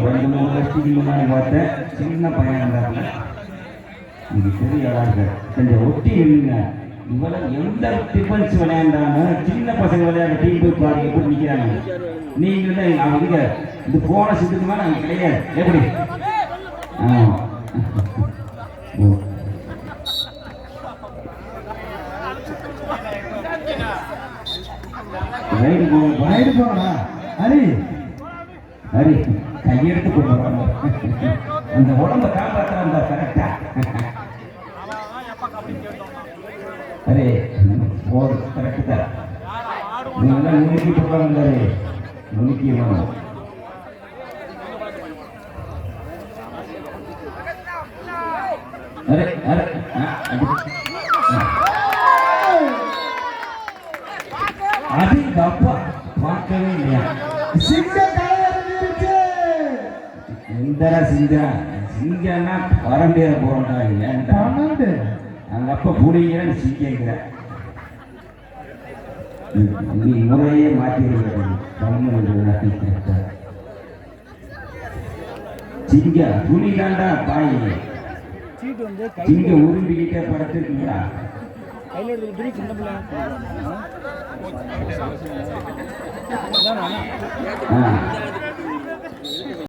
ரெண்டு மூணு வருஷத்துக்கு முன்னாடி பார்த்தேன், சின்ன பையன் இருந்தாங்க. இது பெரிய ஆளாக கொஞ்சம் ஒட்டி இல்லைங்க. இவளை எந்த டிஃபென்ஸ் விளையாண்டாலும் சின்ன பசங்க விளையாட டீம் போய் பாருங்க போட்டு நிற்கிறாங்க. நீங்கள் தான் அவங்க இந்த போன சித்துக்கு மேலே நாங்கள் கிடையாது. எப்படி ரைடு போனா ஹரி ஹரி கையெடுத்து போடுவாங்க. அந்த உடம்ப காப்பாற்றாங்க கரெக்டா. அரே போர் கரெக்ட் தான். நீங்க நுணுக்கி போடுறாங்க. நுணுக்கி வேணும். அரே அரே அது தப்பா பார்க்கவே இல்லையா? எந்தரா சிங்கம்னா வரம்பிய போறா இல்லையா? அங்க அப்ப புடிங்கிற சிங்கிற நீ முறையே மாற்றி சிங்க துணி தாண்டா பாய். சிங்க உரும்பிக்கிட்டே படுத்துருக்கீங்களா?